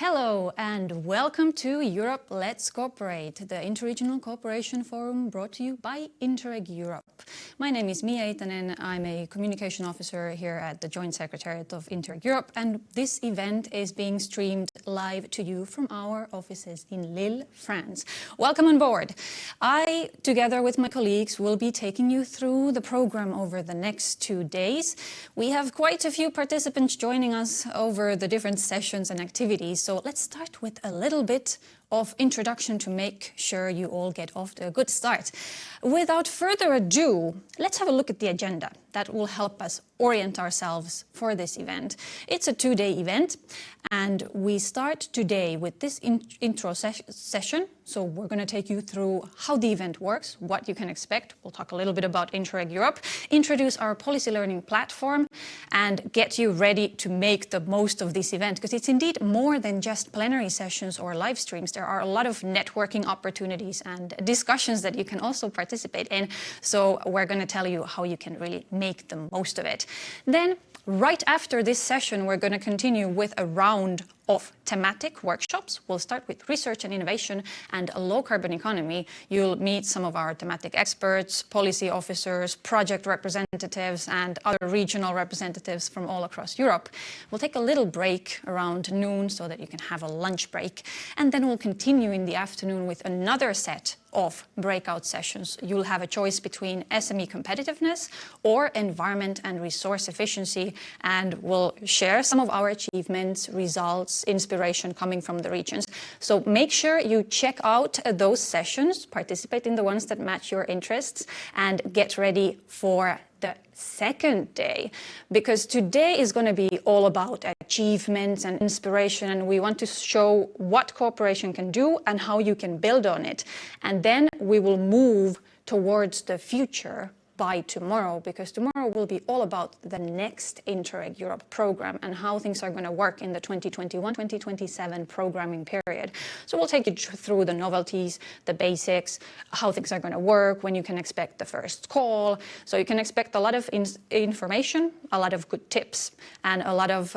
Hello and welcome to Europe Let's Cooperate, the Interregional Cooperation Forum brought to you by Interreg Europe. My name is Miia Itänen. I'm a communication officer here at the Joint Secretariat of Interreg Europe, and this event is being streamed live to you from our offices in Lille, France. Welcome on board. I, together with my colleagues, will be taking you through the program over the next 2 days. We have quite a few participants joining us over the different sessions and activities. So let's start with a little bit of introduction to make sure you all get off to a good start. Without further ado, let's have a look at the agenda. That will help us orient ourselves for this event. It's a 2-day event, and we start today with this intro session. So we're going to take you through how the event works, what you can expect. We'll talk a little bit about Interreg Europe, introduce our policy learning platform, and get you ready to make the most of this event, because it's indeed more than just plenary sessions or live streams. There are a lot of networking opportunities and discussions that you can also participate in. So we're going to tell you how you can really make the most of it. Then, right after this session, we're going to continue with a round of thematic workshops. We'll start with research and innovation and a low-carbon economy. You'll meet some of our thematic experts, policy officers, project representatives, and other regional representatives from all across Europe. We'll take a little break around noon so that you can have a lunch break. And then we'll continue in the afternoon with another set of breakout sessions. You'll have a choice between SME competitiveness or environment and resource efficiency, and we'll share some of our achievements, results, inspiration coming from the regions. So make sure you check out those sessions, participate in the ones that match your interests, and get ready for the second day, because today is going to be all about achievements and inspiration, and we want to show what cooperation can do and how you can build on it. And then we will move towards the future by tomorrow, because tomorrow will be all about the next Interreg Europe program and how things are going to work in the 2021-2027 programming period. So we'll take you through the novelties, the basics, how things are going to work, when you can expect the first call. So you can expect a lot of information, a lot of good tips, and a lot of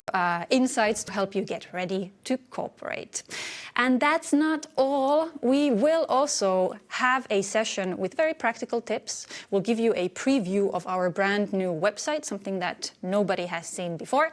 insights to help you get ready to cooperate. And that's not all. We will also have a session with very practical tips. We'll give you a preview of our brand new website, something that nobody has seen before.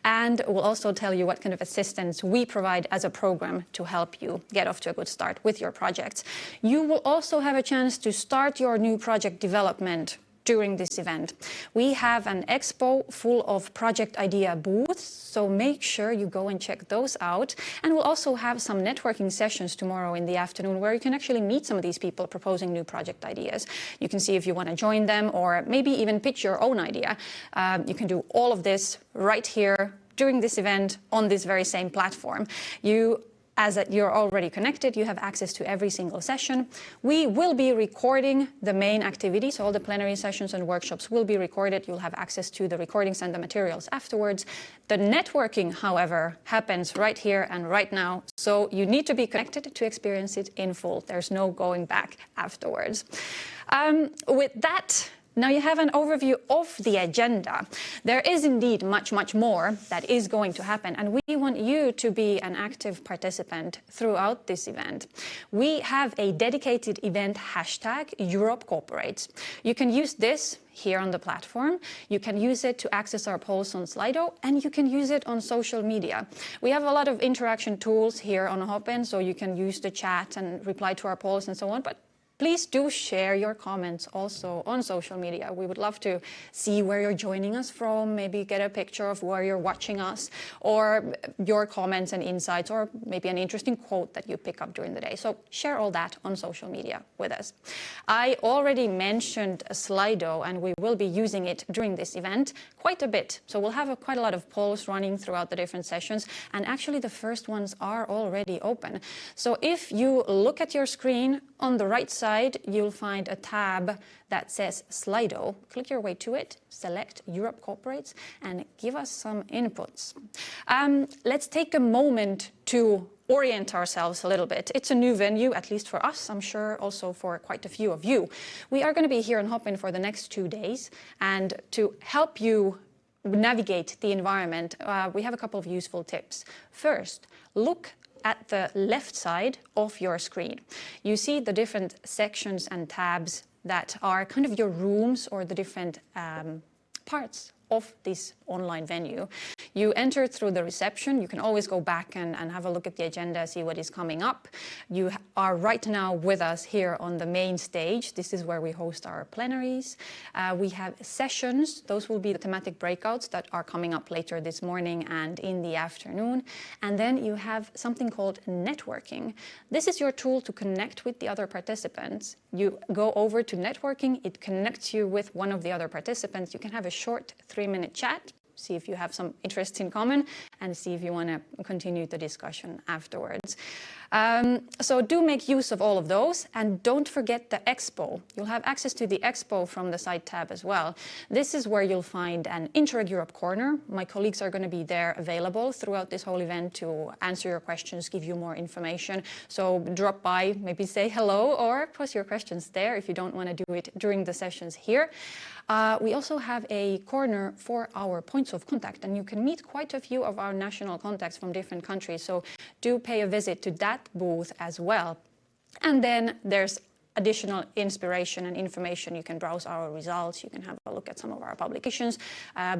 And we'll also tell you what kind of assistance we provide as a program to help you get off to a good start with your projects. You will also have a chance to start your new project development during this event. We have an expo full of project idea booths, so make sure you go and check those out. And we'll also have some networking sessions tomorrow in the afternoon where you can actually meet some of these people proposing new project ideas. You can see if you want to join them or maybe even pitch your own idea. You can do all of this right here during this event on this very same platform. As you're already connected, you have access to every single session. We will be recording the main activities. All the plenary sessions and workshops will be recorded. You'll have access to the recordings and the materials afterwards. The networking, however, happens right here and right now. So you need to be connected to experience it in full. There's no going back afterwards. With that, now you have an overview of the agenda. There is indeed much, much more that is going to happen, and we want you to be an active participant throughout this event. We have a dedicated event hashtag, Europe Cooperates. You can use this here on the platform. You can use it to access our polls on Slido, and you can use it on social media. We have a lot of interaction tools here on Hopin, so you can use the chat and reply to our polls and so on, but please do share your comments also on social media. We would love to see where you're joining us from, maybe get a picture of where you're watching us, or your comments and insights, or maybe an interesting quote that you pick up during the day. So share all that on social media with us. I already mentioned Slido, and we will be using it during this event quite a bit. So we'll have quite a lot of polls running throughout the different sessions, and actually the first ones are already open. So if you look at your screen on the right side, you'll find a tab that says Slido. Click your way to it, select Europe Cooperates, and give us some inputs. Let's take a moment to orient ourselves a little bit. It's a new venue, at least for us, I'm sure also for quite a few of you. We are going to be here in Hopin for the next 2 days, and to help you navigate the environment, we have a couple of useful tips. First, look at the left side of your screen. You see the different sections and tabs that are kind of your rooms or the different parts of this online venue. You enter through the reception. You can always go back and have a look at the agenda, see what is coming up. You are right now with us here on the main stage. This is where we host our plenaries. We have sessions. Those will be the thematic breakouts that are coming up later this morning and in the afternoon. And then you have something called networking. This is your tool to connect with the other participants. You go over to networking. It connects you with one of the other participants. You can have a short 3-minute chat, see if you have some interests in common, and see if you want to continue the discussion afterwards. So do make use of all of those, and don't forget the expo. You'll have access to the expo from the side tab as well. This is where you'll find an Interreg Europe corner. My colleagues are going to be there available throughout this whole event to answer your questions, give you more information. So drop by, maybe say hello, or post your questions there if you don't want to do it during the sessions here. We also have a corner for our points of contact, and you can meet quite a few of our national contacts from different countries. So do pay a visit to that booth as well. And then there's additional inspiration and information. You can browse our results, you can have a look at some of our publications,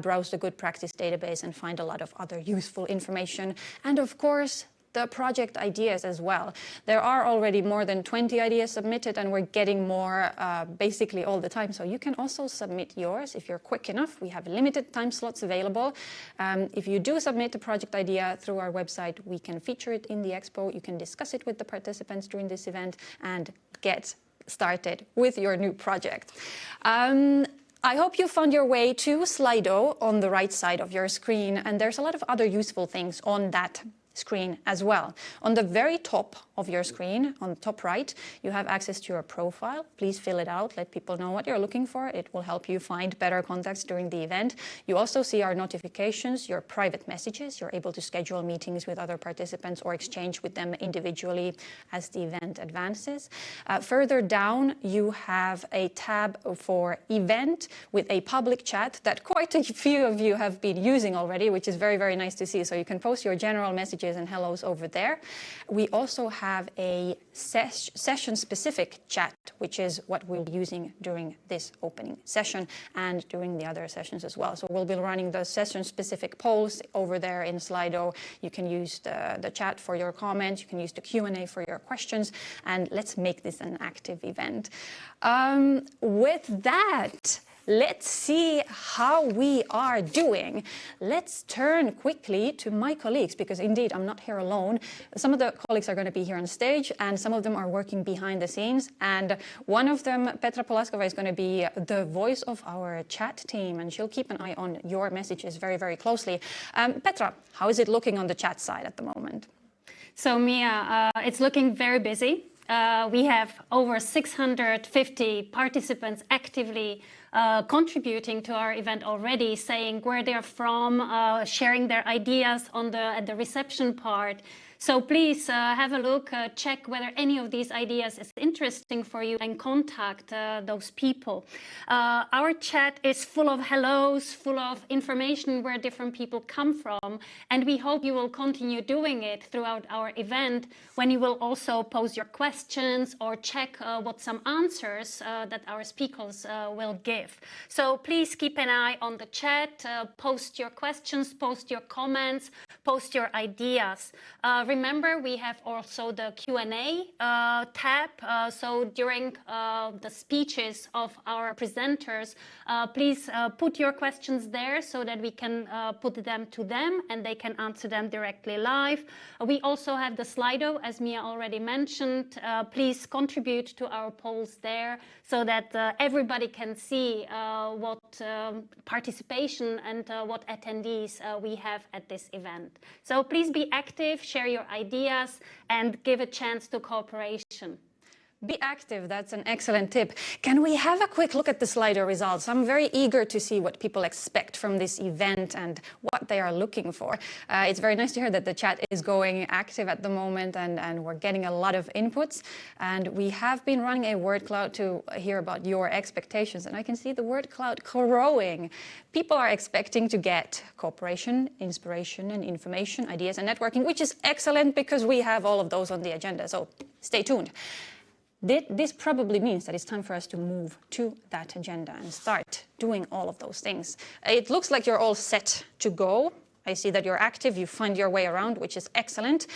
browse the good practice database and find a lot of other useful information. And of course, the project ideas as well. There are already more than 20 ideas submitted, and we're getting more basically all the time. So you can also submit yours if you're quick enough. We have limited time slots available. If you do submit a project idea through our website, we can feature it in the expo. You can discuss it with the participants during this event and get started with your new project. I hope you found your way to Slido on the right side of your screen, and there's a lot of other useful things on that screen as well. On the very top of your screen, on the top right, you have access to your profile. Please fill it out, let people know what you're looking for. It will help you find better contacts during the event. You also see our notifications, your private messages. You're able to schedule meetings with other participants or exchange with them individually as the event advances. Further down, you have a tab for event with a public chat that quite a few of you have been using already, which is very, very nice to see. So you can post your general messages and hellos over there. We also have a session-specific chat, which is what we'll be using during this opening session and during the other sessions as well. So we'll be running the session-specific polls over there in Slido. You can use the chat for your comments. You can use the Q&A for your questions. And let's make this an active event. With that, let's see how we are doing. Let's turn quickly to my colleagues, because indeed I'm not here alone. Some of the colleagues are going to be here on stage, and some of them are working behind the scenes. And one of them, Petra Polaskova, is going to be the voice of our chat team, and she'll keep an eye on your messages very, very closely. Petra, how is it looking on the chat side at the moment? So Miia, it's looking very busy. We have over 650 participants actively contributing to our event already, saying where they're from, sharing their ideas at the reception part. So please have a look, check whether any of these ideas is interesting for you, and contact those people. Our chat is full of hellos, full of information where different people come from, and we hope you will continue doing it throughout our event, when you will also pose your questions or check what some answers that our speakers will give. So please keep an eye on the chat, post your questions, post your comments, post your ideas. Remember, we have also the Q&A tab. So during the speeches of our presenters, please put your questions there so that we can put them to them and they can answer them directly live. We also have the Slido, as Miia already mentioned. Please contribute to our polls there so that everybody can see what participation and what attendees we have at this event. So please be active, share your ideas, and give a chance to cooperation. Be active, that's an excellent tip. Can we have a quick look at the Slido results? I'm very eager to see what people expect from this event and what they are looking for. It's very nice to hear that the chat is going active at the moment and we're getting a lot of inputs. And we have been running a word cloud to hear about your expectations. And I can see the word cloud growing. People are expecting to get cooperation, inspiration and information, ideas and networking, which is excellent because we have all of those on the agenda. So stay tuned. This probably means that it's time for us to move to that agenda and start doing all of those things. It looks like you're all set to go. I see that you're active, you find your way around, which is excellent.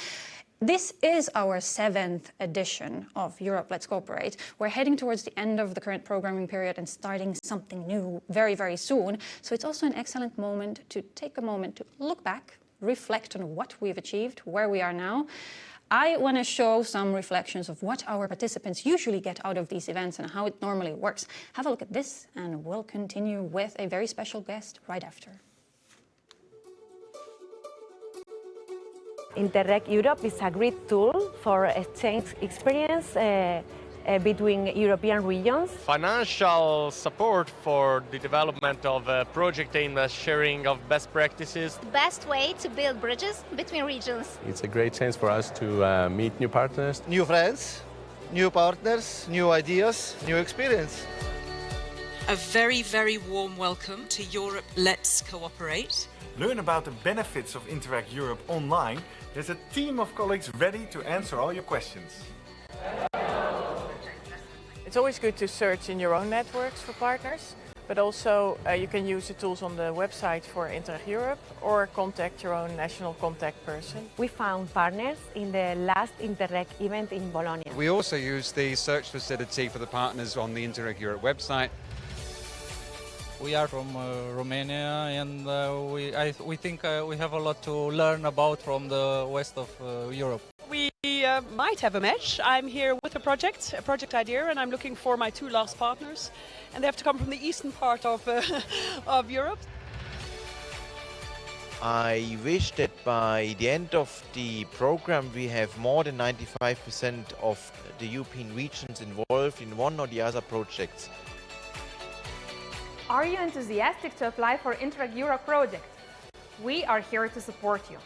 This is our 7th edition of Europe Let's Cooperate. We're heading towards the end of the current programming period and starting something new very, very soon. So it's also an excellent moment to take a moment to look back, reflect on what we've achieved, where we are now. I want to show some reflections of what our participants usually get out of these events and how it normally works. Have a look at this and we'll continue with a very special guest right after. Interreg Europe is a great tool for exchange experience between European regions. Financial support for the development of a project aimed at sharing of best practices. Best way to build bridges between regions. It's a great chance for us to meet new partners. New friends, new partners, new ideas, new experience. A very, very warm welcome to Europe Let's Cooperate. Learn about the benefits of Interreg Europe online. There's a team of colleagues ready to answer all your questions. It's always good to search in your own networks for partners, but also you can use the tools on the website for Interreg Europe or contact your own national contact person. We found partners in the last Interreg event in Bologna. We also use the search facility for the partners on the Interreg Europe website. We are from Romania and we think we have a lot to learn about from the west of Europe. We might have a match. I'm here with a project idea, and I'm looking for my 2 last partners. And they have to come from the eastern part of Europe. I wish that by the end of the program we have more than 95% of the European regions involved in one or the other projects. Are you enthusiastic to apply for Interreg Europe project? We are here to support you.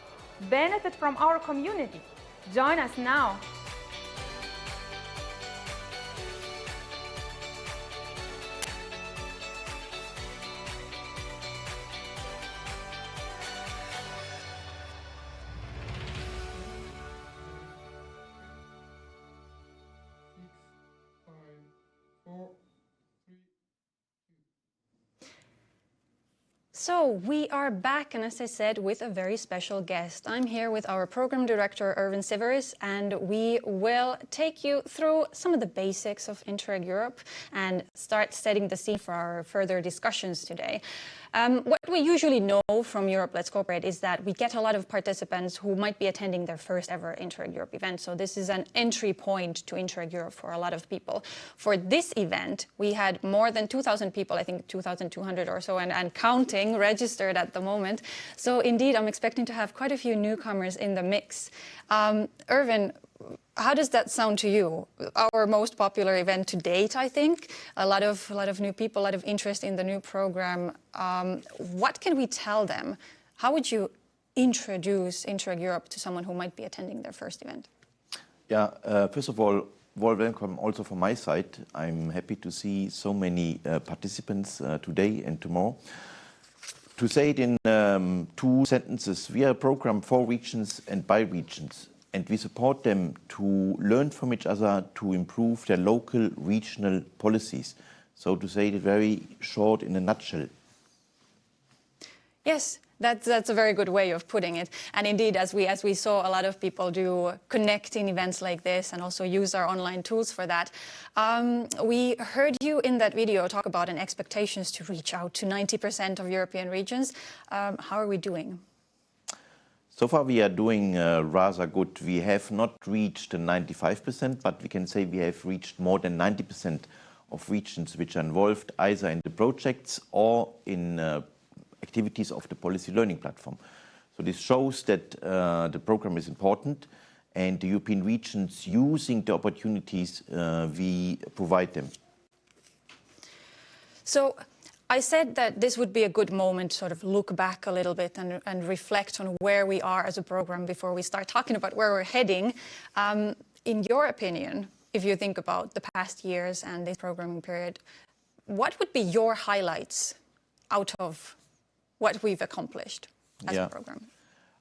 Benefit from our community. Join us now. So we are back, and as I said, with a very special guest. I'm here with our program director, Erwin Siweris, and we will take you through some of the basics of Interreg Europe and start setting the scene for our further discussions today. What we usually know from Europe Let's Cooperate is that we get a lot of participants who might be attending their first ever Interreg Europe event. So this is an entry point to Interreg Europe for a lot of people. For this event, we had more than 2,000 people, I think 2,200 or so, and counting, registered at the moment. So indeed, I'm expecting to have quite a few newcomers in the mix. Erwin, how does that sound to you? Our most popular event to date, I think. A lot of new people, a lot of interest in the new program. What can we tell them? How would you introduce Interreg Europe to someone who might be attending their first event? Yeah, first of all, warm welcome also from my side. I'm happy to see so many participants today and tomorrow. To say it in 2 sentences, we are a program for regions and by regions. And we support them to learn from each other to improve their local, regional policies. So to say it very short in a nutshell. Yes, that's a very good way of putting it. And indeed, as we saw a lot of people do connecting events like this and also use our online tools for that. We heard you in that video talk about an expectations to reach out to 90% of European regions. How are we doing? So far we are doing rather good. We have not reached the 95%, but we can say we have reached more than 90% of regions which are involved either in the projects or in activities of the policy learning platform. So this shows that the program is important and the European regions using the opportunities we provide them. So I said that this would be a good moment to sort of look back a little bit and reflect on where we are as a program before we start talking about where we're heading. In your opinion, if you think about the past years and this programming period, what would be your highlights out of what we've accomplished as a program?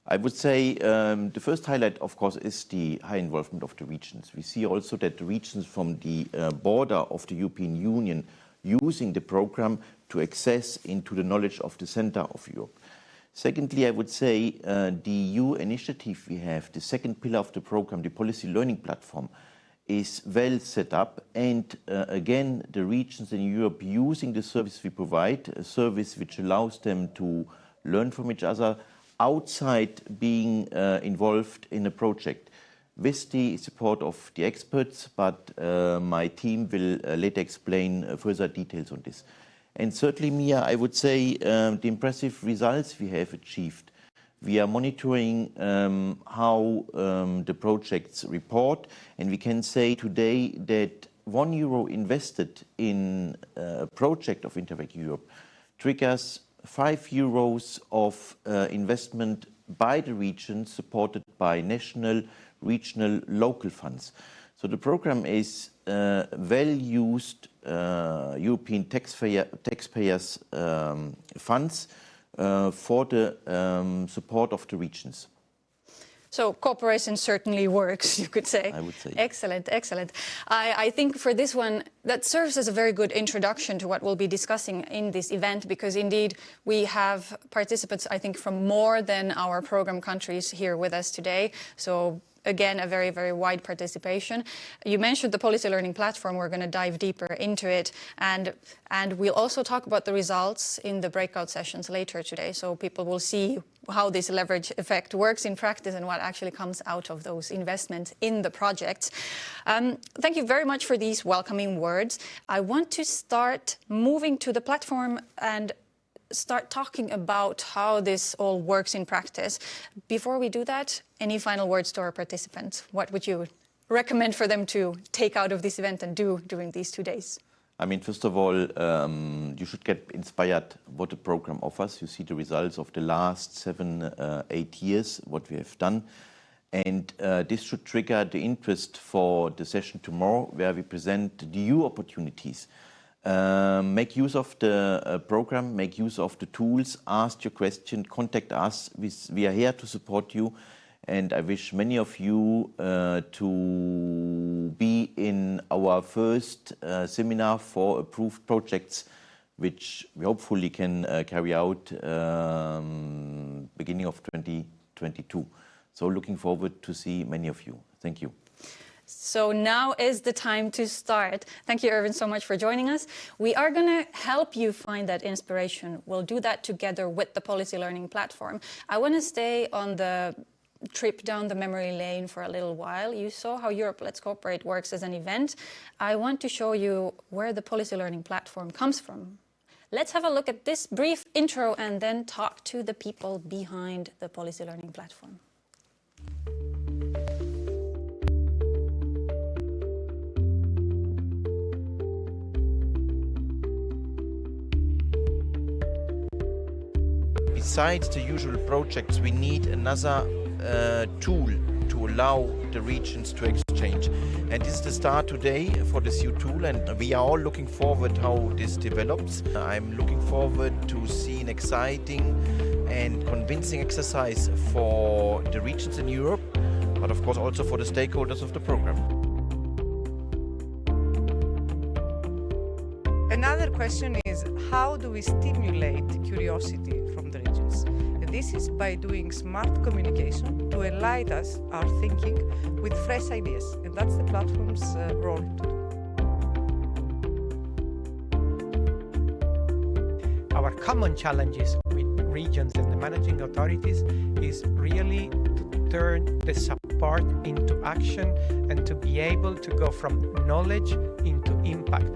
I would say the first highlight, of course, is the high involvement of the regions. We see also that the regions from the border of the European Union using the program to access into the knowledge of the center of Europe. Secondly, I would say the EU initiative we have, the second pillar of the program, the policy learning platform, is well set up, and again, the regions in Europe using the service we provide, a service which allows them to learn from each other outside being involved in a project with the support of the experts, but my team will later explain further details on this. And certainly, Miia, I would say the impressive results we have achieved. We are monitoring how the projects report, and we can say today that €1 invested in a project of Interreg Europe triggers €5 of investment by the region, supported by national, regional, local funds. So the program is well-used European taxpayers' funds for the support of the regions. So cooperation certainly works, you could say. I would say. Excellent, excellent. I think for this one, that serves as a very good introduction to what we'll be discussing in this event, because indeed we have participants, I think, from more than our program countries here with us today. So again, a very, very wide participation. You mentioned the policy learning platform. We're going to dive deeper into it. And we'll also talk about the results in the breakout sessions later today. So people will see how this leverage effect works in practice and what actually comes out of those investments in the projects. Thank you very much for these welcoming words. I want to start moving to the platform and start talking about how this all works in practice. Before we do that, any final words to our participants? What would you recommend for them to take out of this event and do during these 2 days? I mean, first of all, you should get inspired what the program offers. You see the results of the last 7-8 years, what we have done. And this should trigger the interest for the session tomorrow, where we present the new opportunities. Make use of the program, make use of the tools, ask your question, contact us. We are here to support you, and I wish many of you to be in our first seminar for approved projects, which we hopefully can carry out beginning of 2022. So looking forward to see many of you. Thank you. So now is the time to start. Thank you, Erwin, so much for joining us. We are going to help you find that inspiration. We'll do that together with the Policy Learning Platform. I want to stay on the trip down the memory lane for a little while. You saw how Europe Let's Cooperate works as an event. I want to show you where the Policy Learning Platform comes from. Let's have a look at this brief intro and then talk to the people behind the Policy Learning Platform. Besides the usual projects, we need another tool to allow the regions to exchange. And this is the start today for this new tool, and we are all looking forward how this develops. I'm looking forward to see an exciting and convincing exercise for the regions in Europe, but of course also for the stakeholders of the program. Another question is, how do we stimulate curiosity from the regions? This is by doing smart communication to enlighten us, our thinking, with fresh ideas. And that's the platform's role to do. Our common challenges with regions and the managing authorities is really to turn the support into action and to be able to go from knowledge into impact.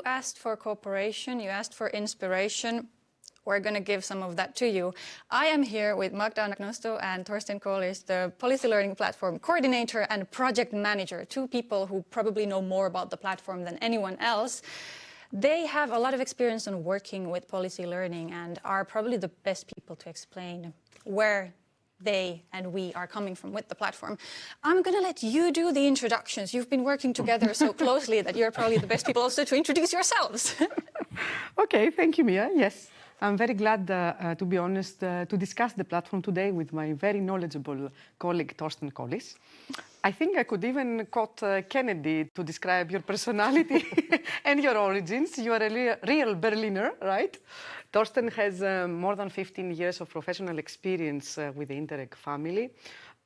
You asked for cooperation, you asked for inspiration. We're going to give some of that to you. I am here with Magda Anagnostou and Thorsten Kohlisch, the Policy Learning Platform Coordinator and Project Manager, two people who probably know more about the platform than anyone else. They have a lot of experience on working with policy learning and are probably the best people to explain where they and we are coming from with the platform. I'm going to let you do the introductions. You've been working together so closely that you're probably the best people also to introduce yourselves. Okay, thank you, Miia. Yes, I'm very glad, to be honest, to discuss the platform today with my very knowledgeable colleague, Thorsten Kohlisch. I think I could even quote Kennedy to describe your personality and your origins. You are a real Berliner, right? Thorsten has more than 15 years of professional experience with the Interreg family,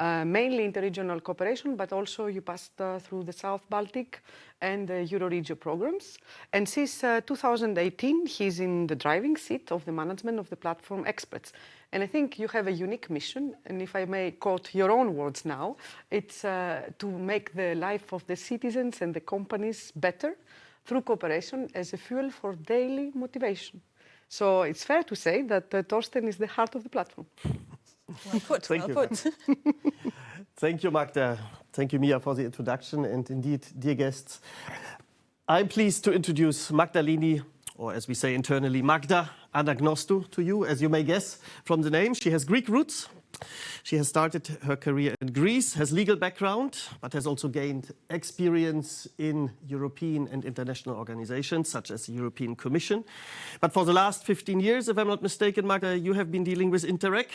mainly interregional cooperation, but also you passed through the South Baltic and the Euroregio programs. And since 2018, he's in the driving seat of the management of the platform experts. And I think you have a unique mission, and if I may quote your own words now, it's to make the life of the citizens and the companies better through cooperation as a fuel for daily motivation. So it's fair to say that Thorsten is the heart of the platform. Well put, well put. Thank you, Magda. Thank you, Miia, for the introduction. And indeed, dear guests, I'm pleased to introduce Magdaleni, or as we say internally, Magda Anagnostou to you. As you may guess from the name, she has Greek roots. She has started her career in Greece, has legal background, but has also gained experience in European and international organizations, such as the European Commission. But for the last 15 years, if I'm not mistaken, Magda, you have been dealing with Interreg,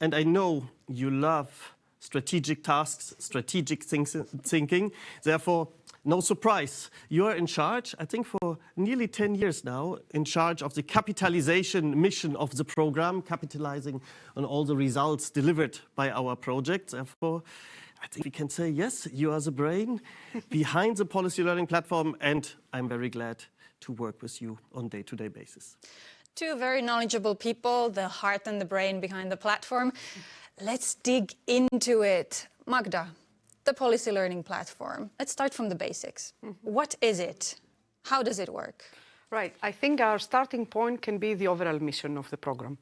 and I know you love strategic tasks, strategic thinking. Therefore, no surprise, you are in charge, I think for nearly 10 years now, in charge of the capitalization mission of the program, capitalizing on all the results delivered by our project. Therefore, I think we can say, yes, you are the brain behind the policy learning platform, and I'm very glad to work with you on a day-to-day basis. Two very knowledgeable people, the heart and the brain behind the platform. Let's dig into it. Magda, the policy learning platform. Let's start from the basics. What is it? How does it work? Right. I think our starting point can be the overall mission of the program.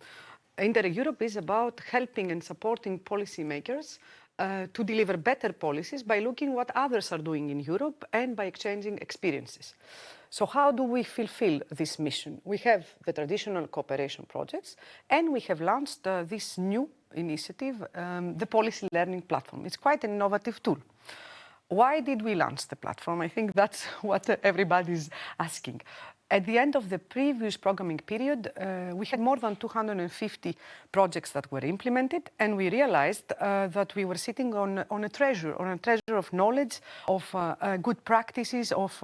Interreg Europe is about helping and supporting policymakers to deliver better policies by looking what others are doing in Europe and by exchanging experiences. So how do we fulfill this mission? We have the traditional cooperation projects, and we have launched this new initiative, the Policy Learning Platform. It's quite an innovative tool. Why did we launch the platform? I think that's what everybody's asking. At the end of the previous programming period, we had more than 250 projects that were implemented, and we realized that we were sitting on a treasure of knowledge, of good practices, of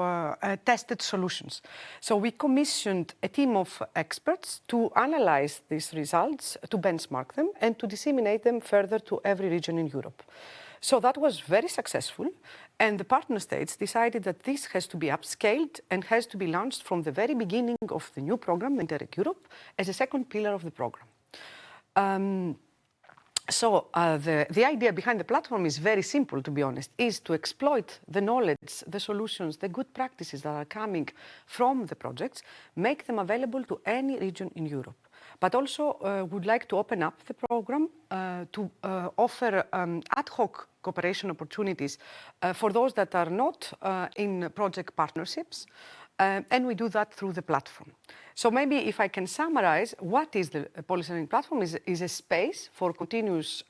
tested solutions. So we commissioned a team of experts to analyze these results, to benchmark them, and to disseminate them further to every region in Europe. So that was very successful, and the partner states decided that this has to be upscaled and has to be launched from the very beginning of the new program, Interreg Europe, as a second pillar of the program. The idea behind the platform is very simple, to be honest, is to exploit the knowledge, the solutions, the good practices that are coming from the projects, make them available to any region in Europe. But also would like to open up the program to offer ad hoc cooperation opportunities for those that are not in project partnerships, and we do that through the platform. So maybe if I can summarize, what is the policy learning platform is a space for continuous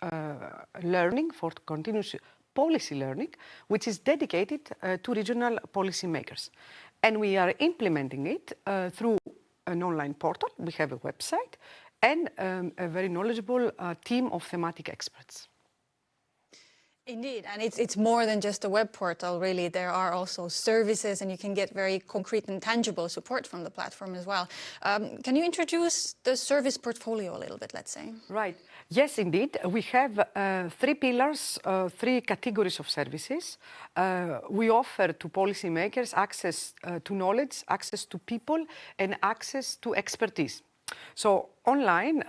learning, for continuous policy learning, which is dedicated to regional policymakers. And we are implementing it through an online portal, we have a website, and a very knowledgeable team of thematic experts. Indeed, and it's more than just a web portal, really. There are also services, and you can get very concrete and tangible support from the platform as well. Can you introduce the service portfolio a little bit, let's say? Right. Yes, indeed. We have three pillars, three categories of services. We offer to policymakers access to knowledge, access to people, and access to expertise. So online,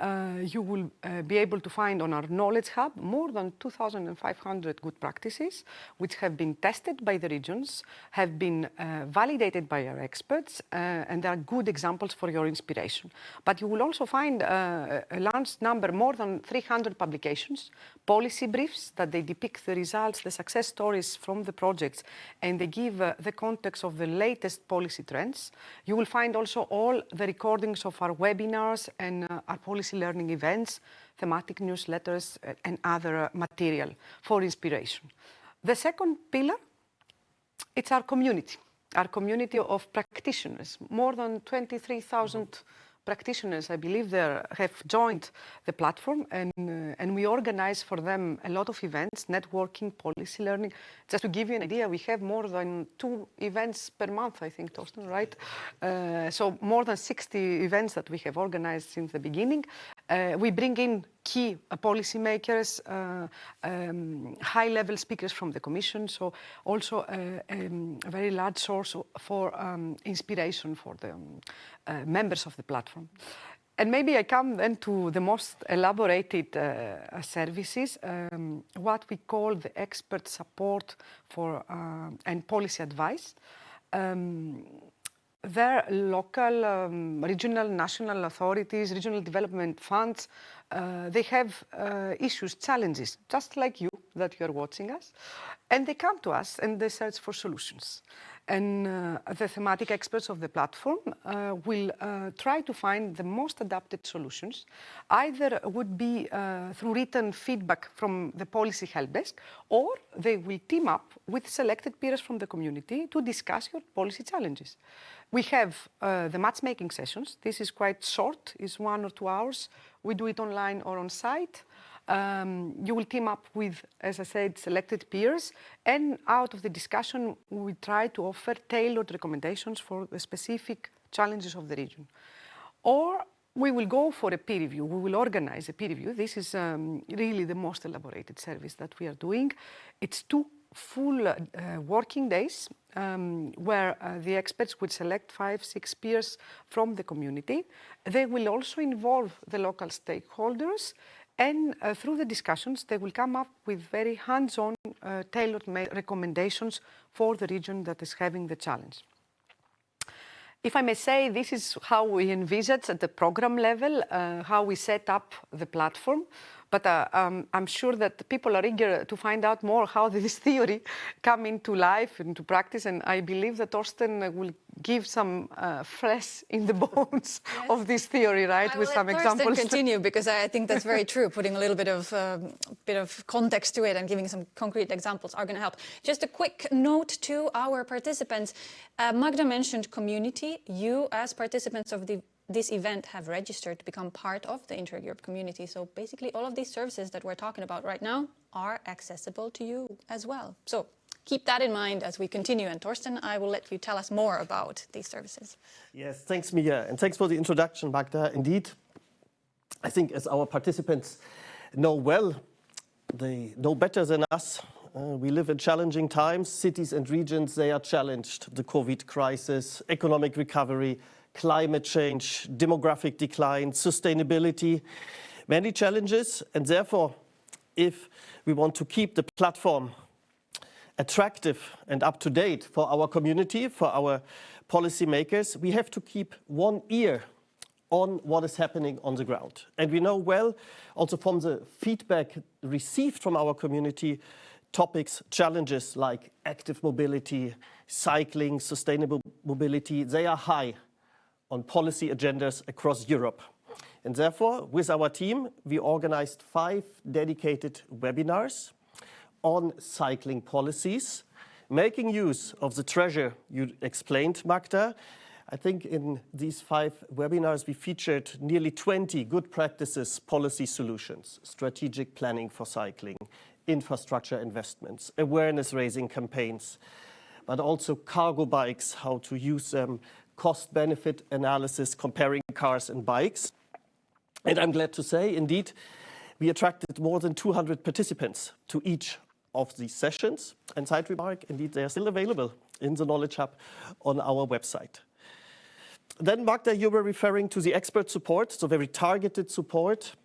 you will be able to find on our Knowledge Hub more than 2,500 good practices, which have been tested by the regions, have been validated by our experts, and they are good examples for your inspiration. But you will also find a large number, more than 300 publications, policy briefs that they depict the results, the success stories from the projects, and they give the context of the latest policy trends. You will find also all the recordings of our webinars and our policy learning events, thematic newsletters, and other material for inspiration. The second pillar, it's our community of practitioners. More than 23,000 practitioners, I believe, have joined the platform, and we organize for them a lot of events, networking, policy learning. Just to give you an idea, we have more than 2 events per month, I think, Thorsten, right? So more than 60 events that we have organized since the beginning. We bring in key policymakers, high-level speakers from the Commission, so also a very large source for inspiration for the members of the platform. And maybe I come then to the most elaborated services, what we call the expert support for and policy advice. Their local, regional, national authorities, regional development funds, they have issues, challenges, just like you that you're watching us. And they come to us and they search for solutions. And the thematic experts of the platform will try to find the most adapted solutions. Either would be through written feedback from the policy help desk, or they will team up with selected peers from the community to discuss your policy challenges. We have the matchmaking sessions. This is quite short, it's 1 or 2 hours. We do it online or on site. You will team up with, as I said, selected peers, and out of the discussion, we try to offer tailored recommendations for the specific challenges of the region. Or we will go for a peer review. We will organize a peer review. This is really the most elaborated service that we are doing. It's 2 full working days where the experts will select 5-6 peers from the community. They will also involve the local stakeholders, and through the discussions, they will come up with very hands-on, tailored recommendations for the region that is having the challenge. If I may say, this is how we envisage at the program level, how we set up the platform. But I'm sure that people are eager to find out more how this theory come into life, into practice, and I believe that Thorsten will give some flesh in the bones of this theory, right, with some examples. Thorsten continue, because I think that's very true. Putting a little bit of context to it and giving some concrete examples are going to help. Just a quick note to our participants. Magda mentioned community. You, as participants of this event, have registered to become part of the Interreg Europe community. So basically all of these services that we're talking about right now are accessible to you as well. So keep that in mind as we continue. And Thorsten, I will let you tell us more about these services. Yes, thanks, Miia, and thanks for the introduction, Magda. Indeed, I think as our participants know well, they know better than us. We live in challenging times. Cities and regions, they are challenged. The COVID crisis, economic recovery, climate change, demographic decline, sustainability, many challenges. And therefore, if we want to keep the platform attractive and up to date for our community, for our policymakers, we have to keep one ear on what is happening on the ground. And we know well, also from the feedback received from our community, topics, challenges like active mobility, cycling, sustainable mobility, they are high on policy agendas across Europe. And therefore, with our team, we organized 5 dedicated webinars on cycling policies, making use of the treasure you explained, Magda. I think in these 5 webinars, we featured nearly 20 good practices policy solutions, strategic planning for cycling, infrastructure investments, awareness-raising campaigns, but also cargo bikes, how to use them, cost-benefit analysis, comparing cars and bikes. And I'm glad to say, indeed, we attracted more than 200 participants to each of these sessions. And side remark, indeed, they are still available in the Knowledge Hub on our website. Then, Magda, you were referring to the expert support, so very targeted support.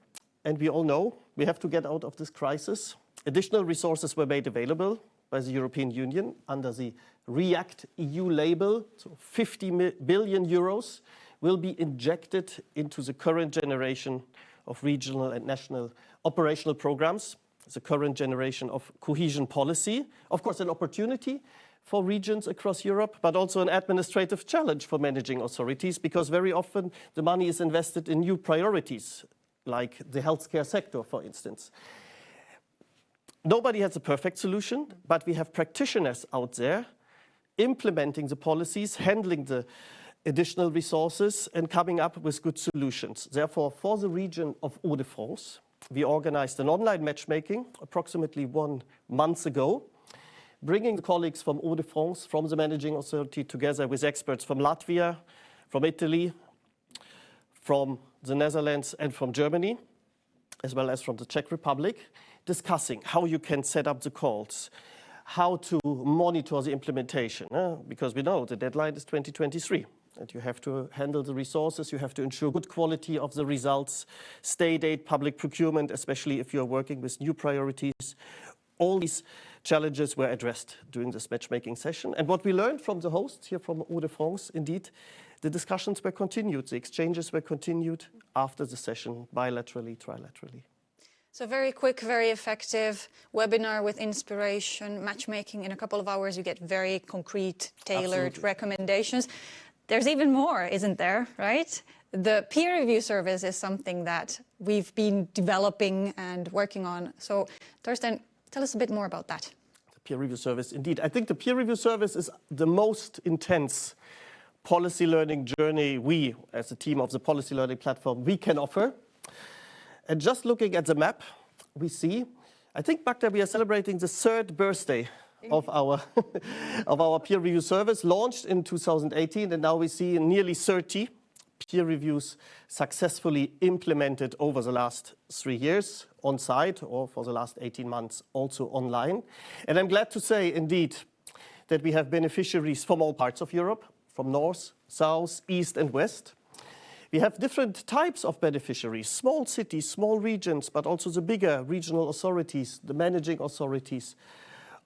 And we all know we have to get out of this crisis. Additional resources were made available by the European Union under the REACT EU label. So 50 billion euros will be injected into the current generation of regional and national operational programs, the current generation of cohesion policy. Of course, an opportunity for regions across Europe, but also an administrative challenge for managing authorities, because very often the money is invested in new priorities, like the healthcare sector, for instance. Nobody has a perfect solution, but we have practitioners out there implementing the policies, handling the additional resources, and coming up with good solutions. Therefore, for the region of Hauts-de-France, we organized an online matchmaking approximately 1 month ago, bringing the colleagues from Hauts-de-France, from the managing authority, together with experts from Latvia, from Italy, from the Netherlands, and from Germany, as well as from the Czech Republic, discussing how you can set up the calls, how to monitor the implementation, because we know the deadline is 2023. And you have to handle the resources, you have to ensure good quality of the results, state aid, public procurement, especially if you're working with new priorities. All these challenges were addressed during this matchmaking session. And what we learned from the hosts here from Hauts-de-France, indeed, the discussions were continued, the exchanges were continued after the session, bilaterally, trilaterally. So very quick, very effective webinar with inspiration, matchmaking. In a couple of hours, you get very concrete, tailored recommendations. There's even more, isn't there, right? The peer review service is something that we've been developing and working on. So, Thorsten, tell us a bit more about that. The peer review service, indeed. I think the peer review service is the most intense policy learning journey we, as a team of the policy learning platform, we can offer. And just looking at the map, we see, I think, Magda, we are celebrating the 3rd birthday of our of our peer review service, launched in 2018, and now we see nearly 30 peer reviews successfully implemented over the last 3 years on site, or for the last 18 months also online. And I'm glad to say, indeed, that we have beneficiaries from all parts of Europe, from north, south, east and west. We have different types of beneficiaries, small cities, small regions, but also the bigger regional authorities, the managing authorities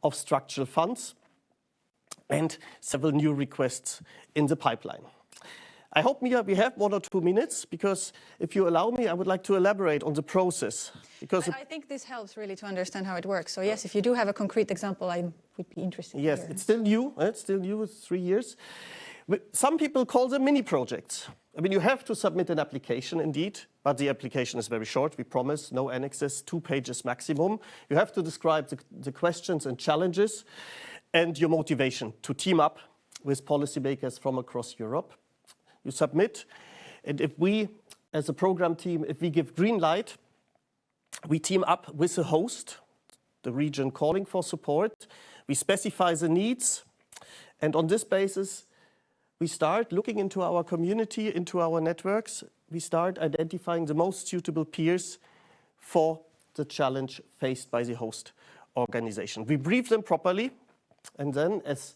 of structural funds, and several new requests in the pipeline. I hope, Miia, we have 1 or 2 minutes, because if you allow me, I would like to elaborate on the process. Because I think this helps really to understand how it works. So yes, if you do have a concrete example, I would be interested. Yes, it's still new. It's still new, it's 3 years. Some people call them mini projects. I mean, you have to submit an application, indeed, but the application is very short. We promise no annexes, 2 pages maximum. You have to describe the questions and challenges and your motivation to team up with policymakers from across Europe. You submit, and if we, as a program team, if we give green light, we team up with the host, the region calling for support. We specify the needs, and on this basis, we start looking into our community, into our networks. We start identifying the most suitable peers for the challenge faced by the host organization. We brief them properly, and then as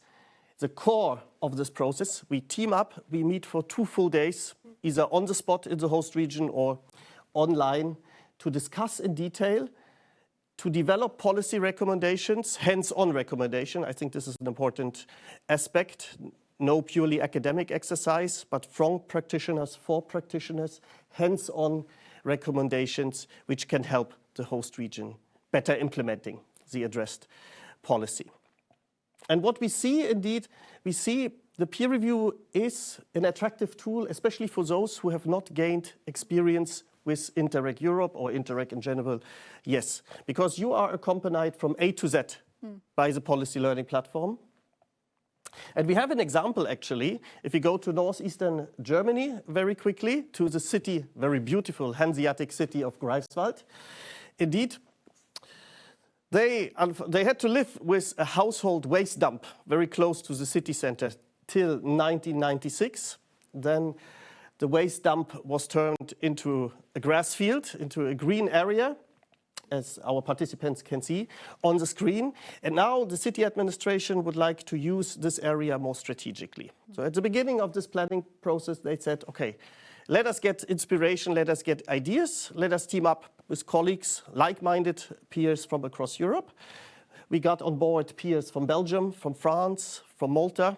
the core of this process, we team up, we meet for 2 full days, either on the spot in the host region or online, to discuss in detail, to develop policy recommendations, hands-on recommendation. I think this is an important aspect. No purely academic exercise, but from practitioners, for practitioners, hands-on recommendations which can help the host region better implementing the addressed policy. And what we see, indeed, we see the peer review is an attractive tool, especially for those who have not gained experience with Interreg Europe or Interreg in general. Yes, because you are accompanied from A to Z by the policy learning platform. And we have an example, actually. If we go to northeastern Germany very quickly, to the city, very beautiful Hanseatic city of Greifswald. Indeed, they had to live with a household waste dump very close to the city center till 1996. Then the waste dump was turned into a grass field, into a green area. as our participants can see on the screen. And now the city administration would like to use this area more strategically. So at the beginning of this planning process, they said, okay, let us get inspiration, let us get ideas, let us team up with colleagues, like-minded peers from across Europe. We got on board peers from Belgium, from France, from Malta,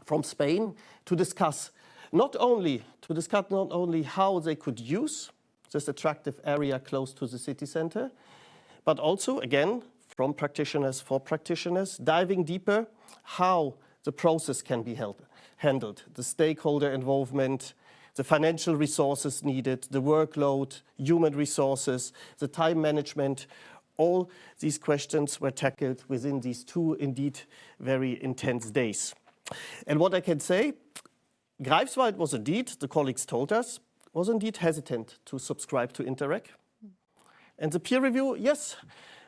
from Spain to discuss not only how they could use this attractive area close to the city center, but also, again, from practitioners for practitioners, diving deeper how the process can be handled, the stakeholder involvement, the financial resources needed, the workload, human resources, the time management. All these questions were tackled within these 2 indeed very intense days. And what I can say, Greifswald was indeed, the colleagues told us, was indeed hesitant to subscribe to Interreg. And the peer review, yes,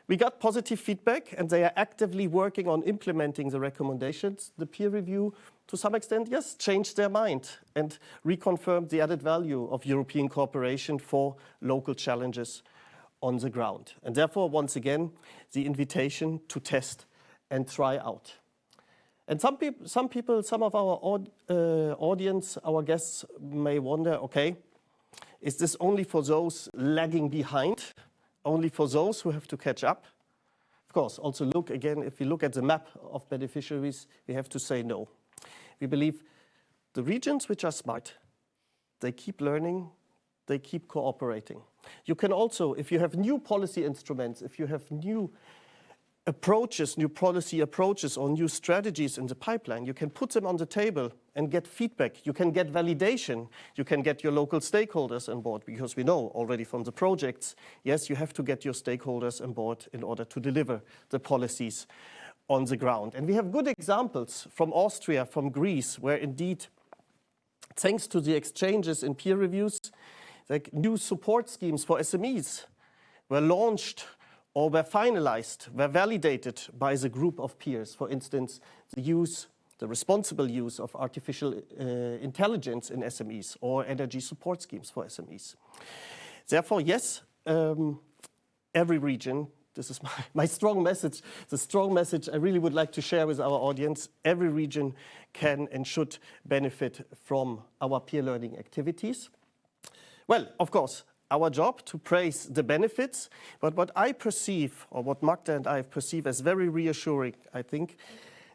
we got positive feedback and they are actively working on implementing the recommendations. The peer review, to some extent, yes, changed their mind and reconfirmed the added value of European cooperation for local challenges on the ground. And therefore, once again, the invitation to test and try out. And some of our audience, our guests may wonder, okay, is this only for those lagging behind? Only for those who have to catch up? Of course, also look again, if we look at the map of beneficiaries, we have to say no. We believe the regions which are smart, they keep learning, they keep cooperating. You can also, if you have new policy instruments, if you have new approaches, new policy approaches or new strategies in the pipeline, you can put them on the table and get feedback. You can get validation. You can get your local stakeholders on board, because we know already from the projects, yes, you have to get your stakeholders on board in order to deliver the policies on the ground. And we have good examples from Austria, from Greece, where indeed, thanks to the exchanges in peer reviews, like new support schemes for SMEs were launched or were finalized, were validated by the group of peers. For instance, the responsible use of artificial intelligence in SMEs or energy support schemes for SMEs. Therefore, yes, every region, this is my strong message, the strong message I really would like to share with our audience, every region can and should benefit from our peer learning activities. Well, of course, our job to praise the benefits, but what I perceive, or what Magda and I perceive as very reassuring, I think,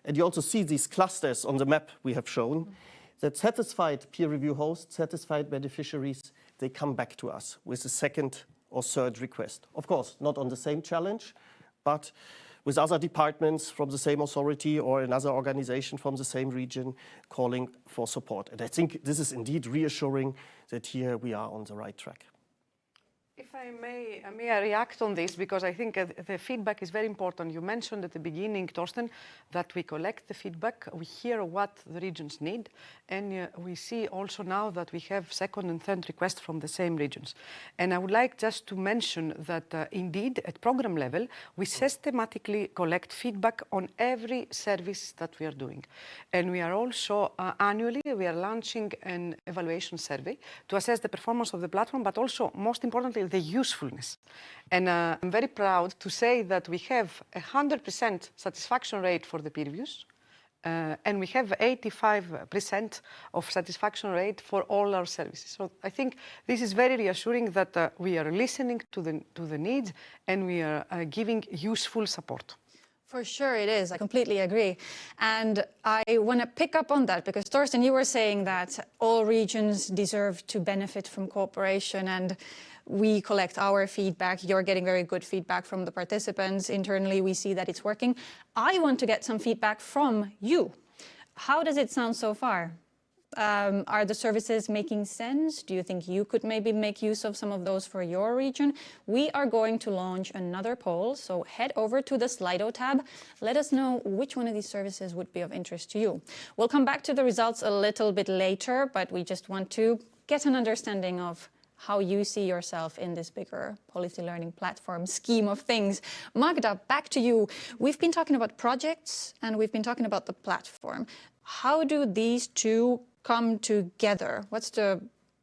and you also see these clusters on the map we have shown, that satisfied peer review hosts, satisfied beneficiaries, they come back to us with a second or third request. Of course, not on the same challenge, but with other departments from the same authority or another organization from the same region calling for support. And I think this is indeed reassuring that here we are on the right track. If I may I react on this, because I think the feedback is very important. You mentioned at the beginning, Thorsten, that we collect the feedback, we hear what the regions need, and we see also now that we have second and third requests from the same regions. And I would like just to mention that indeed, at program level, we systematically collect feedback on every service that we are doing. And we are also, annually, we are launching an evaluation survey to assess the performance of the platform, but also, most importantly, the usefulness. And I'm very proud to say that we have 100% satisfaction rate for the peer reviews, and we have 85% of satisfaction rate for all our services. So I think this is very reassuring that we are listening to the needs and we are giving useful support. For sure it is. I completely agree. And I want to pick up on that because, Thorsten, you were saying that all regions deserve to benefit from cooperation, and we collect our feedback. You're getting very good feedback from the participants. Internally, we see that it's working. I want to get some feedback from you. How does it sound so far? Are the services making sense? Do you think you could maybe make use of some of those for your region? We are going to launch another poll, so head over to the Slido tab. Let us know which one of these services would be of interest to you. We'll come back to the results a little bit later, but we just want to get an understanding of how you see yourself in this bigger policy learning platform scheme of things. Magda, back to you. We've been talking about projects and we've been talking about the platform. How do these two come together?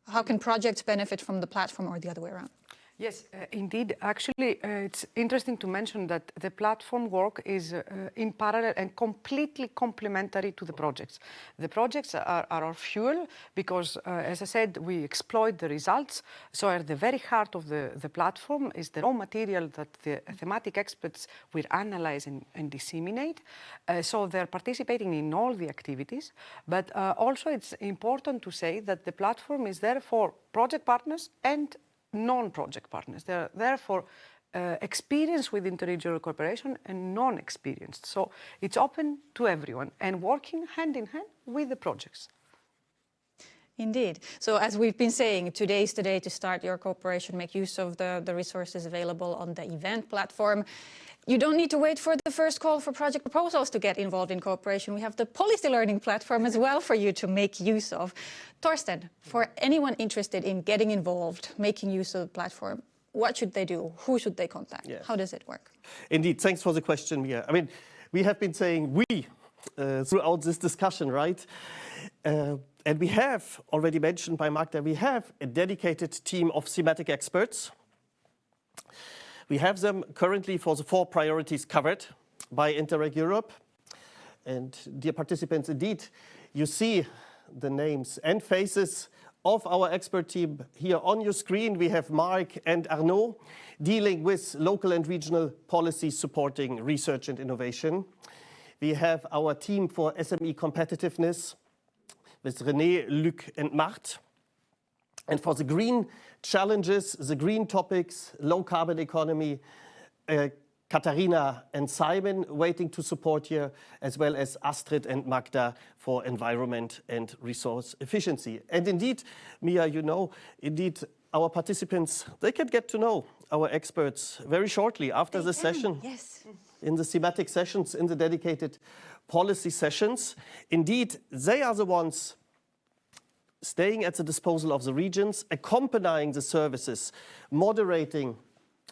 How can projects benefit from the platform or the other way around? Yes, indeed. Actually, it's interesting to mention that the platform work is in parallel and completely complementary to the projects. The projects are our fuel because, as I said, we exploit the results. So at the very heart of the platform is the raw material that the thematic experts will analyze and disseminate. So they're participating in all the activities. But also it's important to say that the platform is there for project partners and non-project partners. They're there for experience with interregional cooperation and non-experienced. So it's open to everyone and working hand in hand with the projects. Indeed. So as we've been saying, today is the day to start your cooperation, make use of the resources available on the event platform. You don't need to wait for the first call for project proposals to get involved in cooperation. We have the policy learning platform as well for you to make use of. Thorsten, for anyone interested in getting involved, making use of the platform, what should they do? Who should they contact? Yeah. How does it work? Indeed, thanks for the question, Miia. I mean, we have been saying we throughout this discussion, right? And we have, already mentioned by Magda, we have a dedicated team of thematic experts. We have them currently for the 4 priorities covered by Interreg Europe. And dear participants, indeed, you see the names and faces of our expert team here on your screen. We have Mark and Arnaud dealing with local and regional policies supporting research and innovation. We have our team for SME competitiveness with René, Luc and Mart. And for the green challenges, the green topics, low carbon economy, Katharina and Simon waiting to support here, as well as Astrid and Magda for environment and resource efficiency. And indeed, Miia, you know, indeed, our participants, they can get to know our experts very shortly after the session. Yes. In the thematic sessions, in the dedicated policy sessions. Indeed, they are the ones staying at the disposal of the regions, accompanying the services, moderating,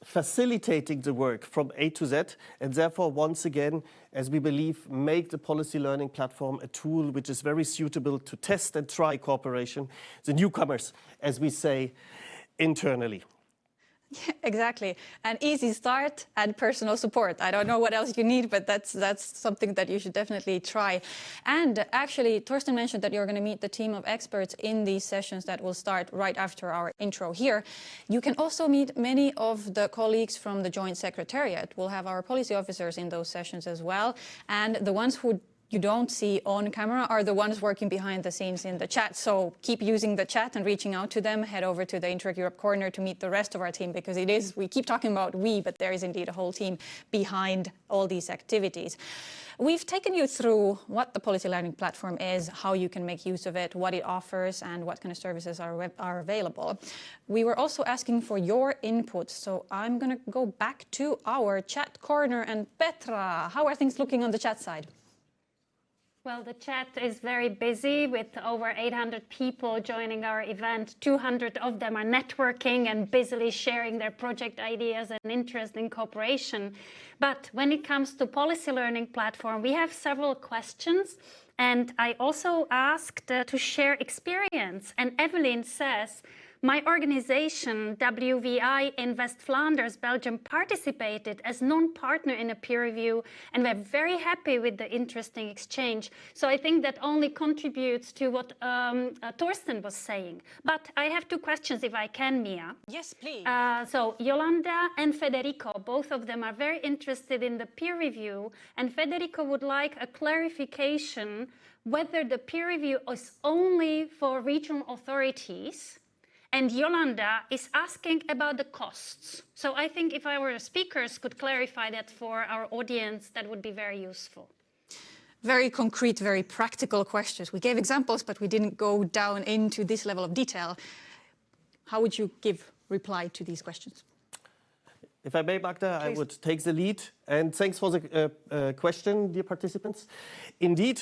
facilitating the work from A to Z, and therefore, once again, as we believe, make the policy learning platform a tool which is very suitable to test and try cooperation, the newcomers, as we say internally. Yeah, exactly. An easy start and personal support. I don't know what else you need, but that's something that you should definitely try. And actually, Thorsten mentioned that you're going to meet the team of experts in these sessions that will start right after our intro here. You can also meet many of the colleagues from the Joint Secretariat. We'll have our policy officers in those sessions as well. And the ones who you don't see on camera are the ones working behind the scenes in the chat. So keep using the chat and reaching out to them. Head over to the Interreg Europe corner to meet the rest of our team, because we keep talking about we, but there is indeed a whole team behind all these activities. We've taken you through what the policy learning platform is, how you can make use of it, what it offers, and what kind of services are available. We were also asking for your input, so I'm going to go back to our chat corner. And Petra, how are things looking on the chat side? Well, the chat is very busy with over 800 people joining our event. 200 of them are networking and busily sharing their project ideas and interest in cooperation. But when it comes to policy learning platform, we have several questions. And I also asked to share experience. And Evelyn says, my organization, WVI in West Flanders, Belgium, participated as non-partner in a peer review, and we're very happy with the interesting exchange. So I think that only contributes to what Thorsten was saying. But I have 2 questions, if I can, Miia. Yes, please. So Yolanda and Federico, both of them are very interested in the peer review, and Federico would like a clarification whether the peer review is only for regional authorities. And Yolanda is asking about the costs. So I think if our speakers could clarify that for our audience, that would be very useful. Very concrete, very practical questions. We gave examples, but we didn't go down into this level of detail. How would you give reply to these questions? If I may, Magda, Please. I would take the lead. And thanks for the question, dear participants. Indeed,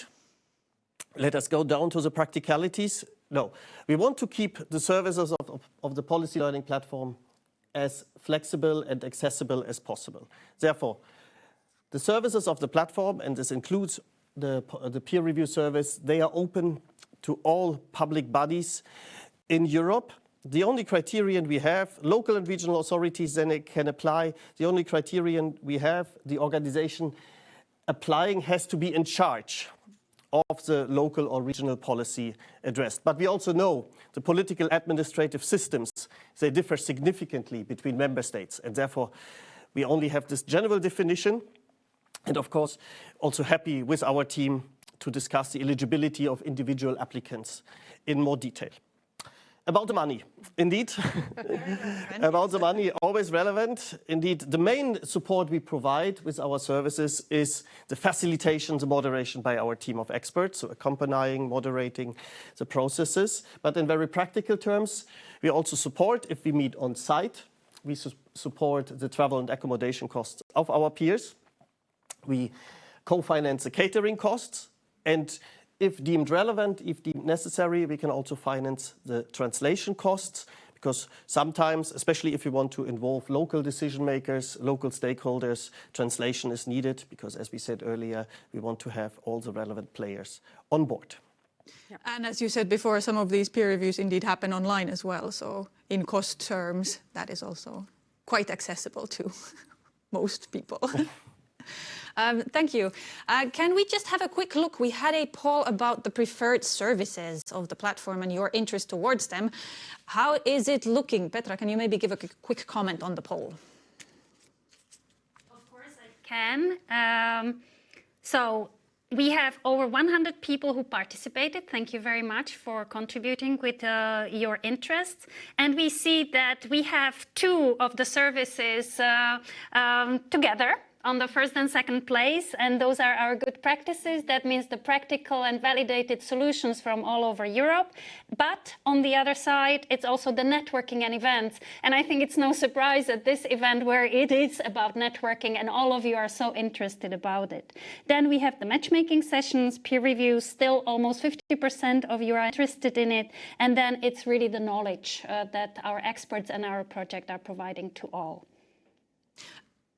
let us go down to the practicalities. No, we want to keep the services of the policy learning platform as flexible and accessible as possible. Therefore, the services of the platform, and this includes the peer review service, they are open to all public bodies in Europe. the only criterion we have, local and regional authorities then can apply, the only criterion we have, the organization applying has to be in charge of the local or regional policy addressed. But we also know the political administrative systems, they differ significantly between member states, and therefore we only have this general definition. And of course, also happy with our team to discuss the eligibility of individual applicants in more detail. About the money, indeed. About the money, always relevant. Indeed, the main support we provide with our services is the facilitation, the moderation by our team of experts, so accompanying, moderating the processes. But in very practical terms, we also support, if we meet on site, we support the travel and accommodation costs of our peers. We co-finance the catering costs, and if deemed relevant, if deemed necessary, we can also finance the translation costs, because sometimes, especially if you want to involve local decision makers, local stakeholders, translation is needed, because as we said earlier, we want to have all the relevant players on board. Yeah. And as you said before, some of these peer reviews indeed happen online as well. So in cost terms, that is also quite accessible to most people. Thank you. Can we just have a quick look? We had a poll about the preferred services of the platform and your interest towards them. How is it looking? Petra, can you maybe give a quick comment on the poll? Of course I can. So we have over 100 people who participated. Thank you very much for contributing with your interests. And we see that we have two of the services together on the first and second place, and those are our good practices. That means the practical and validated solutions from all over Europe. But on the other side, it's also the networking and events. And I think it's no surprise at this event where it is about networking and all of you are so interested about it. Then we have the matchmaking sessions, peer reviews, still almost 50% of you are interested in it. And then it's really the knowledge that our experts and our project are providing to all.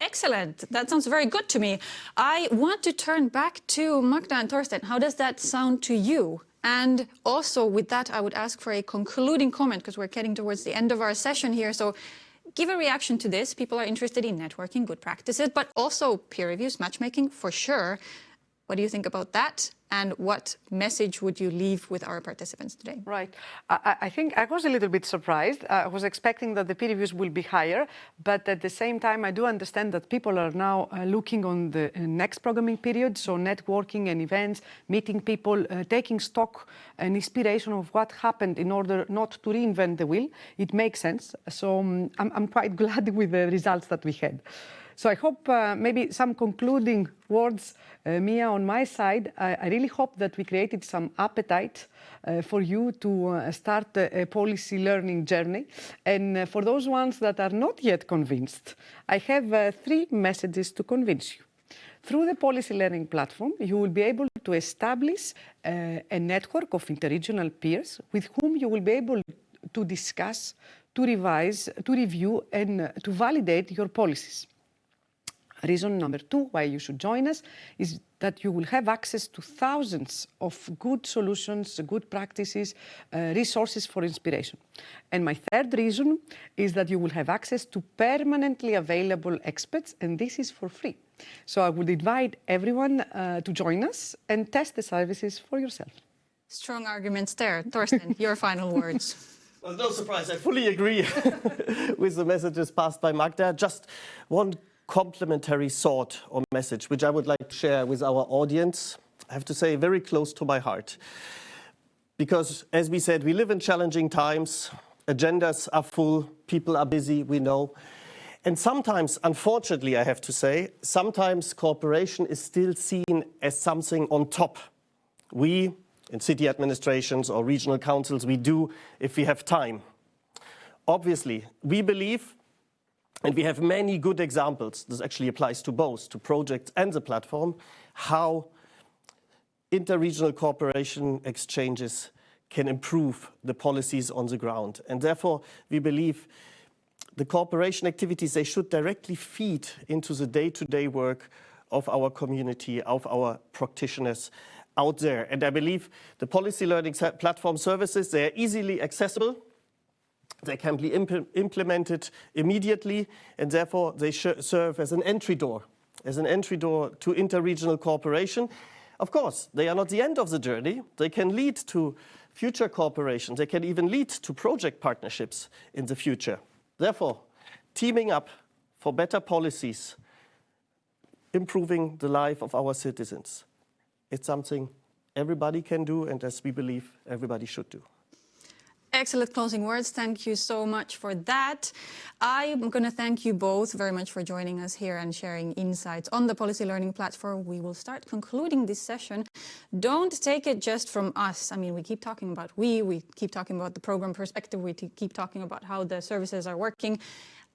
Excellent. That sounds very good to me. I want to turn back to Magda and Thorsten. How does that sound to you? And also with that, I would ask for a concluding comment, because we're getting towards the end of our session here. So give a reaction to this. People are interested in networking, good practices, but also peer reviews, matchmaking for sure. What do you think about that? And what message would you leave with our participants today? Right. I think I was a little bit surprised. I was expecting that the peer reviews will be higher, but at the same time, I do understand that people are now looking on the next programming period, so networking and events, meeting people, taking stock and inspiration of what happened in order not to reinvent the wheel. It makes sense. So I'm quite glad with the results that we had. So I hope maybe some concluding words, Miia, on my side. I really hope that we created some appetite for you to start a policy learning journey. And for those ones that are not yet convinced, I have 3 messages to convince you. Through the policy learning platform, you will be able to establish a network of interregional peers with whom you will be able to discuss, to revise, to review, and to validate your policies. Reason number 2 why you should join us is that you will have access to thousands of good solutions, good practices, resources for inspiration. And my third reason is that you will have access to permanently available experts, and this is for free. So I would invite everyone to join us and test the services for yourself. Strong arguments there. Thorsten, your final words. Well, no surprise, I fully agree with the messages passed by Magda. Just one complementary thought or message which I would like to share with our audience. I have to say, very close to my heart. Because, as we said, we live in challenging times, agendas are full, people are busy, we know. And sometimes, unfortunately, I have to say, sometimes cooperation is still seen as something on top. We, in city administrations or regional councils, we do if we have time. Obviously, we believe, and we have many good examples, this actually applies to both, to projects and the platform, how interregional cooperation exchanges can improve the policies on the ground. And therefore, we believe the cooperation activities, they should directly feed into the day-to-day work of our community, of our practitioners out there. And I believe the policy learning platform services, they are easily accessible. They can be implemented immediately, and therefore they serve as an entry door to interregional cooperation. Of course, they are not the end of the journey. They can lead to future cooperation. They can even lead to project partnerships in the future. Therefore, teaming up for better policies, improving the life of our citizens, it's something everybody can do, and as we believe, everybody should do. Excellent closing words. Thank you so much for that. I'm going to thank you both very much for joining us here and sharing insights on the Policy Learning Platform. We will start concluding this session. Don't take it just from us. I mean, we keep talking about we keep talking about the program perspective, we keep talking about how the services are working.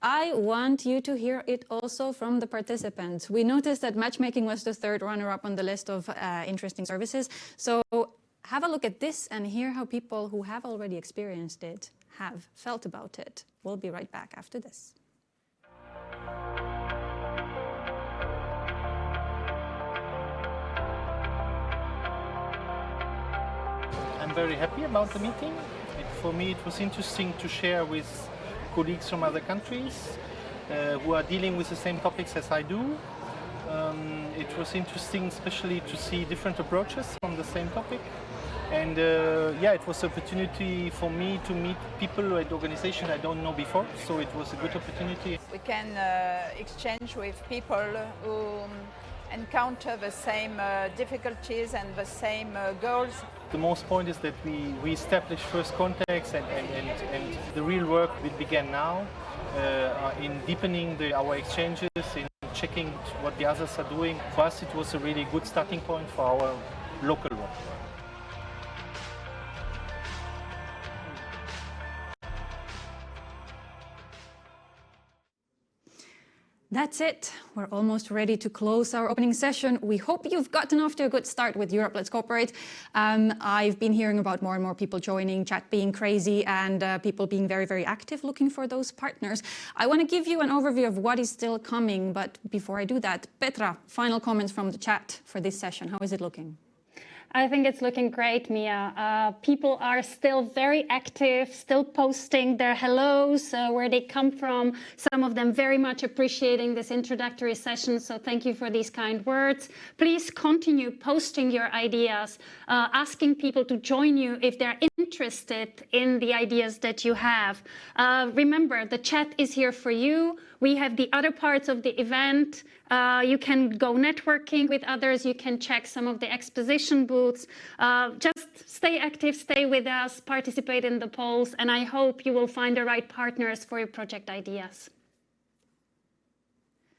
I want you to hear it also from the participants. We noticed that matchmaking was the third runner-up on the list of interesting services. So have a look at this and hear how people who have already experienced it have felt about it. We'll be right back after this. I'm very happy about the meeting. For me, it was interesting to share with colleagues from other countries who are dealing with the same topics as I do. It was interesting especially to see different approaches from the same topic. And yeah, it was an opportunity for me to meet people at organizations I don't know before, so it was a good opportunity. We can exchange with people who encounter the same difficulties and the same goals. The most point is that we establish first contacts and the real work will begin now in deepening our exchanges, in checking what the others are doing. For us, it was a really good starting point for our local work. That's it. We're almost ready to close our opening session. We hope you've gotten off to a good start with Europe Let's Cooperate. I've been hearing about more and more people joining, chat being crazy, and people being very, very active looking for those partners. I want to give you an overview of what is still coming, but before I do that, Petra, final comments from the chat for this session. How is it looking? I think it's looking great, Miia. People are still very active, still posting their hellos, where they come from. Some of them very much appreciating this introductory session, so thank you for these kind words. Please continue posting your ideas, asking people to join you if they're interested in the ideas that you have. Remember, the chat is here for you. We have the other parts of the event. You can go networking with others. You can check some of the exposition booths. Just stay active, stay with us, participate in the polls, and I hope you will find the right partners for your project ideas.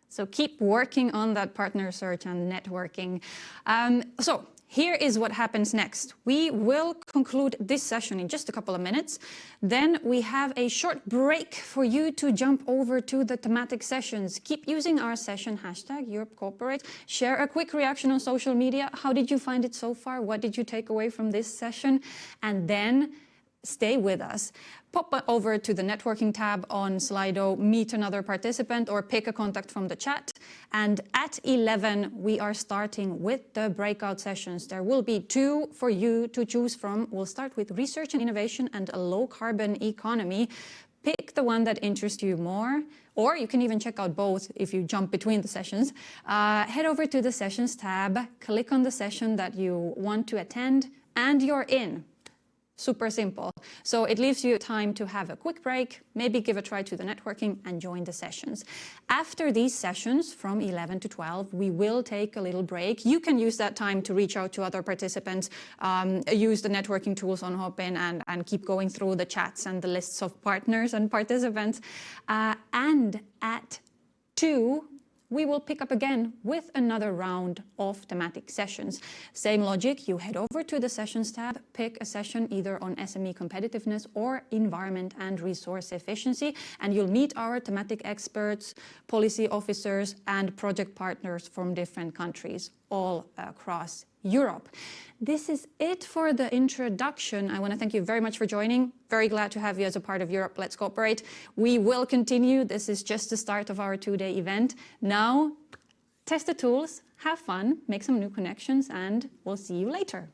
So keep working on that partner search and networking. Here is what happens next. We will conclude this session in just a couple of minutes. Then we have a short break for you to jump over to the thematic sessions. Keep using our session hashtag Europe Cooperate. Share a quick reaction on social media. How did you find it so far? What did you take away from this session? And then stay with us. Pop over to the networking tab on Slido, meet another participant or pick a contact from the chat. And at 11, we are starting with the breakout sessions. There will be 2 for you to choose from. We'll start with research and innovation and a low carbon economy. Pick the one that interests you more, or you can even check out both if you jump between the sessions. Head over to the sessions tab, click on the session that you want to attend, and you're in. Super simple. So it leaves you time to have a quick break, maybe give a try to the networking and join the sessions. After these sessions from 11 to 12, we will take a little break. You can use that time to reach out to other participants, use the networking tools on Hopin and keep going through the chats and the lists of partners and participants. And at 2, we will pick up again with another round of thematic sessions. Same logic, you head over to the sessions tab, pick a session either on SME competitiveness or environment and resource efficiency, and you'll meet our thematic experts, policy officers, and project partners from different countries all across Europe. This is it for the introduction. I want to thank you very much for joining. Very glad to have you as a part of Europe Let's Cooperate. We will continue. This is just the start of our 2-day event. Now, test the tools, have fun, make some new connections, and we'll see you later.